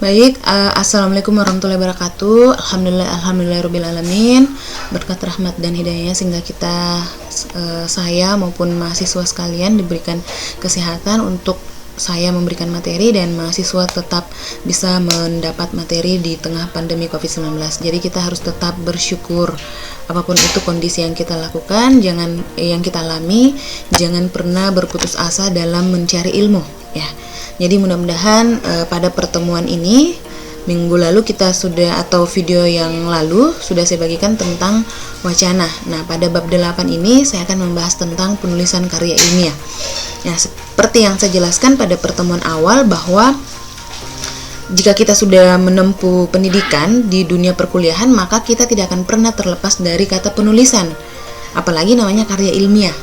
Baik, Assalamualaikum warahmatullahi wabarakatuh. Alhamdulillah alamin. Berkat rahmat dan hidayahnya sehingga saya maupun mahasiswa sekalian diberikan kesehatan untuk saya memberikan materi dan mahasiswa tetap bisa mendapat materi di tengah pandemi COVID-19. Jadi kita harus tetap bersyukur apapun itu kondisi yang kita lakukan, yang kita alami, jangan pernah berputus asa dalam mencari ilmu, ya. Jadi mudah-mudahan pada pertemuan ini minggu lalu atau video yang lalu sudah saya bagikan tentang wacana. Nah, pada bab 8 ini saya akan membahas tentang penulisan karya ilmiah. Ya, seperti yang saya jelaskan pada pertemuan awal bahwa jika kita sudah menempuh pendidikan di dunia perkuliahan, maka kita tidak akan pernah terlepas dari kata penulisan. Apalagi namanya karya ilmiah.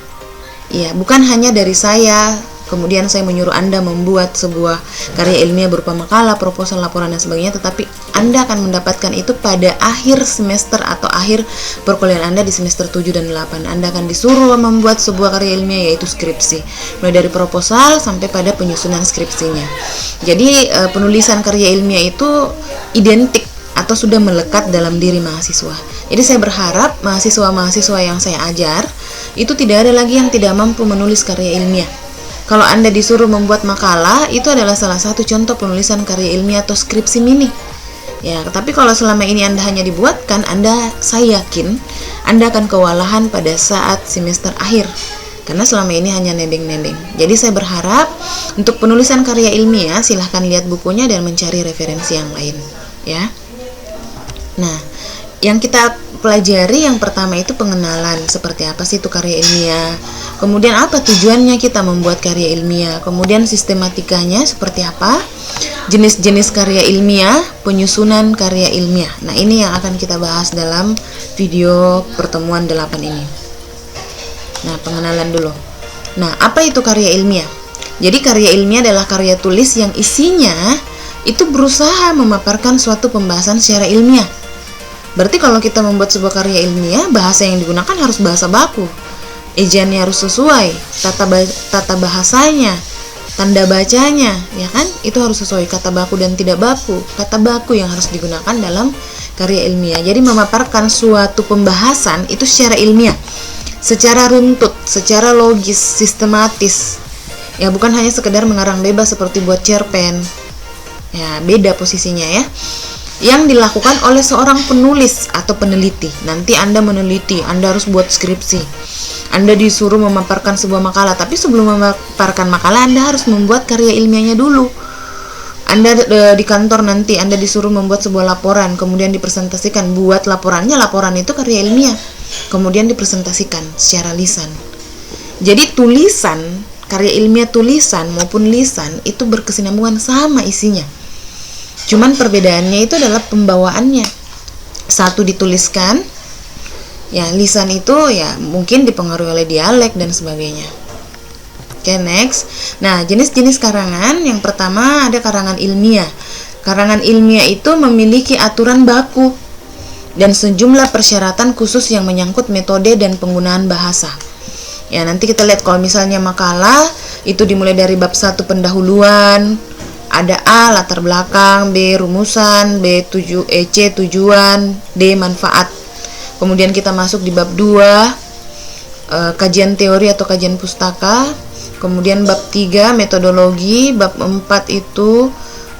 Ya, bukan hanya dari saya, kemudian saya menyuruh Anda membuat sebuah karya ilmiah berupa makalah, proposal, laporan, dan sebagainya, tetapi Anda akan mendapatkan itu pada akhir semester atau akhir perkuliahan Anda di semester 7 dan 8. Anda akan disuruh membuat sebuah karya ilmiah, yaitu skripsi. Mulai dari proposal sampai pada penyusunan skripsinya. Jadi penulisan karya ilmiah itu identik atau sudah melekat dalam diri mahasiswa. Jadi saya berharap mahasiswa-mahasiswa yang saya ajar itu tidak ada lagi yang tidak mampu menulis karya ilmiah. Kalau Anda disuruh membuat makalah, itu adalah salah satu contoh penulisan karya ilmiah atau skripsi mini. Ya, tapi kalau selama ini Anda hanya dibuatkan, saya yakin Anda akan kewalahan pada saat semester akhir. Karena selama ini hanya nendeng-nendeng. Jadi saya berharap untuk penulisan karya ilmiah, silahkan lihat bukunya dan mencari referensi yang lain. Ya. Nah, yang kita pelajari yang pertama itu pengenalan, seperti apa sih itu karya ilmiah. Kemudian apa tujuannya kita membuat karya ilmiah, kemudian sistematikanya seperti apa, jenis-jenis karya ilmiah, penyusunan karya ilmiah. Nah, ini yang akan kita bahas dalam video pertemuan 8 ini. Nah, pengenalan dulu. Nah, apa itu karya ilmiah? Jadi karya ilmiah adalah karya tulis yang isinya itu berusaha memaparkan suatu pembahasan secara ilmiah. Berarti kalau kita membuat sebuah karya ilmiah, bahasa yang digunakan harus bahasa baku. Ejaannya harus sesuai, tata bahasanya, tanda bacanya, ya kan? Itu harus sesuai, kata baku dan tidak baku. Kata baku yang harus digunakan dalam karya ilmiah. Jadi memaparkan suatu pembahasan itu secara ilmiah, secara runtut, secara logis, sistematis. Ya, bukan hanya sekedar mengarang bebas seperti buat cerpen. Ya, beda posisinya ya. Yang dilakukan oleh seorang penulis atau peneliti. Nanti Anda meneliti, Anda harus buat skripsi. Anda disuruh memaparkan sebuah makalah, tapi sebelum memaparkan makalah Anda harus membuat karya ilmiahnya dulu. Anda di kantor nanti Anda disuruh membuat sebuah laporan, kemudian dipresentasikan. Buat laporannya, laporan itu karya ilmiah. Kemudian dipresentasikan secara lisan. Jadi tulisan, karya ilmiah tulisan maupun lisan itu berkesinambungan sama isinya. Cuman perbedaannya itu adalah pembawaannya. Satu dituliskan, ya lisan itu ya mungkin dipengaruhi oleh dialek dan sebagainya. Oke, next. Nah, jenis-jenis karangan, yang pertama ada karangan ilmiah. Karangan ilmiah itu memiliki aturan baku dan sejumlah persyaratan khusus yang menyangkut metode dan penggunaan bahasa. Ya, nanti kita lihat kalau misalnya makalah itu dimulai dari bab 1 pendahuluan, ada A latar belakang, B rumusan, C tujuan, D manfaat. Kemudian kita masuk di bab 2 kajian teori atau kajian pustaka. Kemudian bab 3 metodologi, bab 4 itu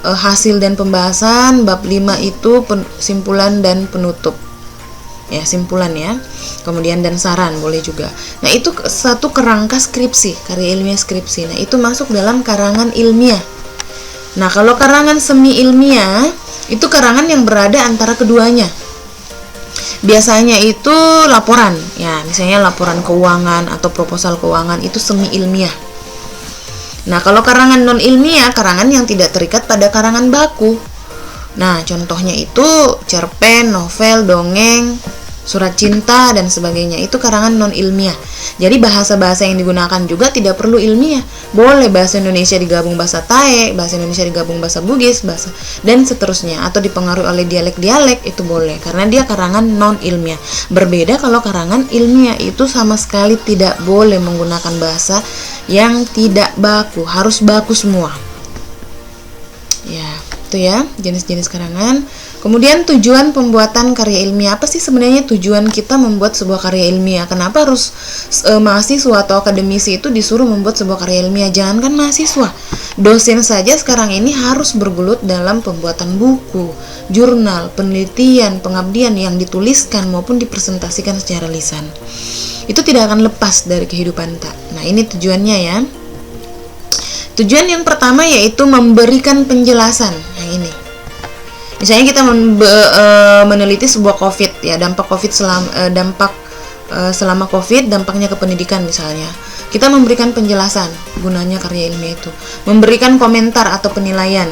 hasil dan pembahasan, bab 5 itu simpulan dan penutup. Ya, simpulan ya. Kemudian dan saran boleh juga. Nah, itu satu kerangka skripsi, karya ilmiah skripsi. Nah, itu masuk dalam karangan ilmiah. Nah, kalau karangan semi ilmiah itu karangan yang berada antara keduanya. Biasanya itu laporan, ya misalnya laporan keuangan atau proposal keuangan itu semi ilmiah. Nah, kalau karangan non ilmiah, karangan yang tidak terikat pada karangan baku. Nah, contohnya itu cerpen, novel, dongeng, surat cinta dan sebagainya. Itu karangan non ilmiah. Jadi bahasa-bahasa yang digunakan juga tidak perlu ilmiah. Boleh bahasa Indonesia digabung bahasa Tae, bahasa Indonesia digabung bahasa Bugis, bahasa dan seterusnya, atau dipengaruhi oleh dialek-dialek, itu boleh karena dia karangan non ilmiah. Berbeda kalau karangan ilmiah, itu sama sekali tidak boleh menggunakan bahasa yang tidak baku, harus baku semua. Ya. Itu ya, jenis-jenis karangan. Kemudian tujuan pembuatan karya ilmiah. Apa sih sebenarnya tujuan kita membuat sebuah karya ilmiah? Kenapa harus mahasiswa atau akademisi itu disuruh membuat sebuah karya ilmiah? Jangankan mahasiswa, dosen saja sekarang ini harus bergelut dalam pembuatan buku, jurnal, penelitian, pengabdian yang dituliskan maupun dipresentasikan secara lisan. Itu tidak akan lepas dari kehidupan tak. Nah, ini tujuannya ya. Tujuan yang pertama yaitu memberikan penjelasan. Nah, ini. Misalnya kita meneliti sebuah COVID ya, dampak COVID selama COVID, dampaknya ke pendidikan misalnya. Kita memberikan penjelasan gunanya karya ilmiah itu. Memberikan komentar atau penilaian.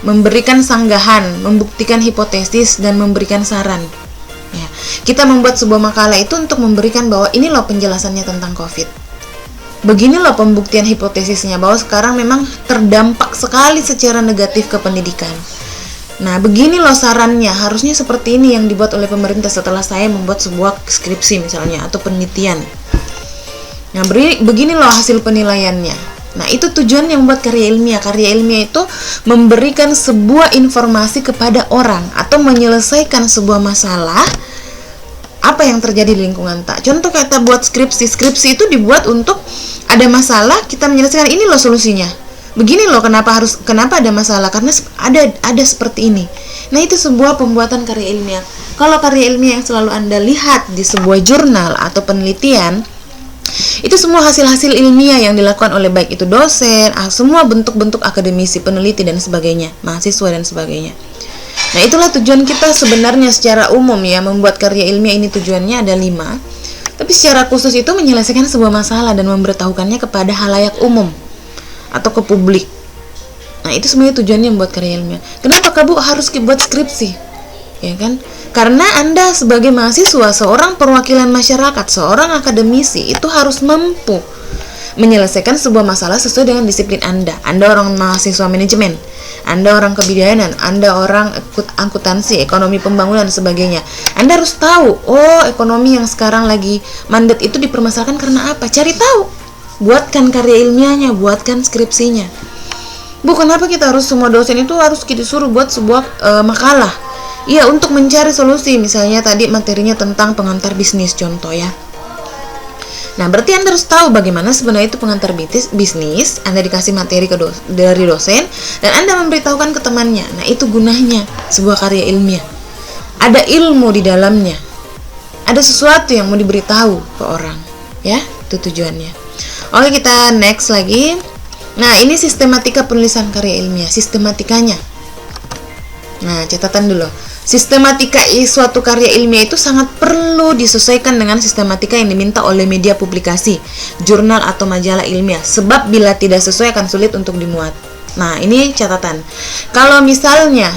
Memberikan sanggahan, membuktikan hipotesis dan memberikan saran. Ya, kita membuat sebuah makalah itu untuk memberikan bahwa ini loh penjelasannya tentang COVID. Begini loh pembuktian hipotesisnya bahwa sekarang memang terdampak sekali secara negatif ke pendidikan. Nah, begini loh sarannya, harusnya seperti ini yang dibuat oleh pemerintah setelah saya membuat sebuah skripsi misalnya atau penelitian. Nah, begini loh hasil penilaiannya. Nah, itu tujuan yang membuat karya ilmiah. Karya ilmiah itu memberikan sebuah informasi kepada orang atau menyelesaikan sebuah masalah apa yang terjadi di lingkungan tak. Contoh kita buat skripsi itu dibuat untuk ada masalah, kita menyelesaikan ini loh solusinya. Begini loh kenapa ada masalah, karena ada seperti ini. Nah, itu sebuah pembuatan karya ilmiah. Kalau karya ilmiah yang selalu Anda lihat di sebuah jurnal atau penelitian, itu semua hasil-hasil ilmiah yang dilakukan oleh baik itu dosen, semua bentuk-bentuk akademisi, peneliti dan sebagainya, mahasiswa dan sebagainya. Nah, itulah tujuan kita sebenarnya secara umum ya, membuat karya ilmiah ini tujuannya ada 5. Tapi secara khusus itu menyelesaikan sebuah masalah dan memberitahukannya kepada halayak umum atau ke publik. Nah, itu sebenarnya tujuannya membuat karya ilmiah. Kenapa Bu harus buat skripsi? Ya kan? Karena Anda sebagai mahasiswa, seorang perwakilan masyarakat, seorang akademisi itu harus mampu menyelesaikan sebuah masalah sesuai dengan disiplin Anda. Anda orang mahasiswa manajemen, Anda orang kebidayanan, Anda orang akuntansi, ekonomi pembangunan dan sebagainya. Anda harus tahu, oh ekonomi yang sekarang lagi mandat itu dipermasalahkan karena apa? Cari tahu. Buatkan karya ilmiahnya, buatkan skripsinya. Bu, kenapa kita harus semua dosen itu harus kita suruh buat sebuah makalah? Iya, untuk mencari solusi. Misalnya tadi materinya tentang pengantar bisnis contoh ya. Nah, berarti Anda harus tahu bagaimana sebenarnya itu pengantar bisnis. Anda dikasih materi dari dosen dan Anda memberitahukan ke temannya. Nah, itu gunanya sebuah karya ilmiah. Ada ilmu di dalamnya. Ada sesuatu yang mau diberitahu ke orang, ya. Itu tujuannya. Oke, kita next lagi. Nah, ini sistematika penulisan karya ilmiah, sistematikanya. Nah, catatan dulu. Sistematika suatu karya ilmiah itu sangat perlu disesuaikan dengan sistematika yang diminta oleh media publikasi, jurnal atau majalah ilmiah. Sebab bila tidak sesuai akan sulit untuk dimuat. Nah, ini catatan. Kalau misalnya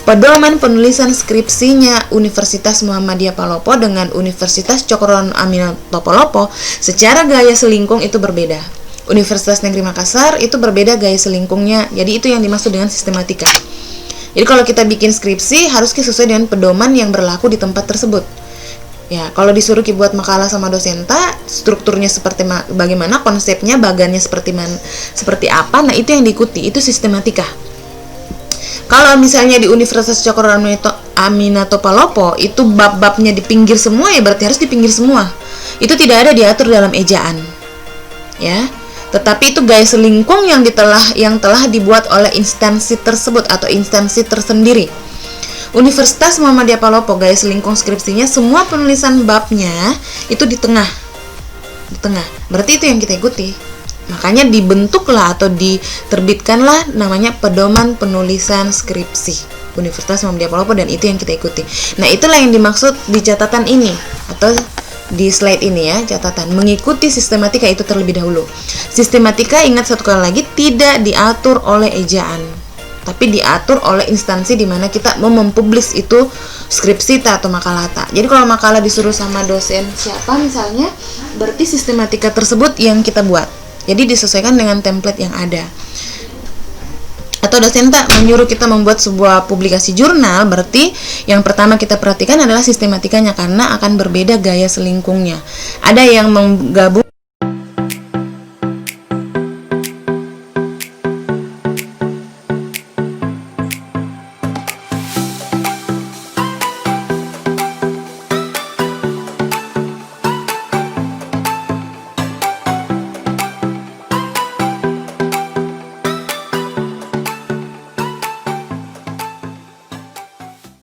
pedoman penulisan skripsinya Universitas Muhammadiyah Palopo dengan Universitas Cokroaminoto Aminoto secara gaya selingkung itu berbeda. Universitas Negeri Makassar itu berbeda gaya selingkungnya. Jadi itu yang dimaksud dengan sistematika. Jadi kalau kita bikin skripsi harus sesuai dengan pedoman yang berlaku di tempat tersebut. Ya, kalau disuruh buat makalah sama dosenta, strukturnya seperti bagaimana, konsepnya, bagannya seperti apa, nah itu yang diikuti, itu sistematika. Kalau misalnya di Universitas Cokroaminoto Aminoto Palopo itu bab-babnya di pinggir semua, ya berarti harus di pinggir semua. Itu tidak ada diatur dalam ejaan. Ya. Tetapi itu gaya selingkung yang telah dibuat oleh instansi tersebut atau instansi tersendiri. Universitas Muhammadiyah Palopo gaya selingkung skripsinya semua penulisan babnya itu di tengah. Berarti itu yang kita ikuti. Makanya dibentuklah atau diterbitkanlah namanya pedoman penulisan skripsi Universitas Muhammadiyah Palopo dan itu yang kita ikuti. Nah, itulah yang dimaksud di catatan ini atau di slide ini ya, catatan mengikuti sistematika itu terlebih dahulu. Sistematika, ingat satu kali lagi, tidak diatur oleh ejaan, tapi diatur oleh instansi di mana kita mau mempublish itu skripsi atau makalah. Jadi kalau makalah disuruh sama dosen siapa misalnya, berarti sistematika tersebut yang kita buat. Jadi disesuaikan dengan template yang ada. Atau dosen menyuruh kita membuat sebuah publikasi jurnal, berarti yang pertama kita perhatikan adalah sistematikanya karena akan berbeda gaya selingkungnya. Ada yang menggabung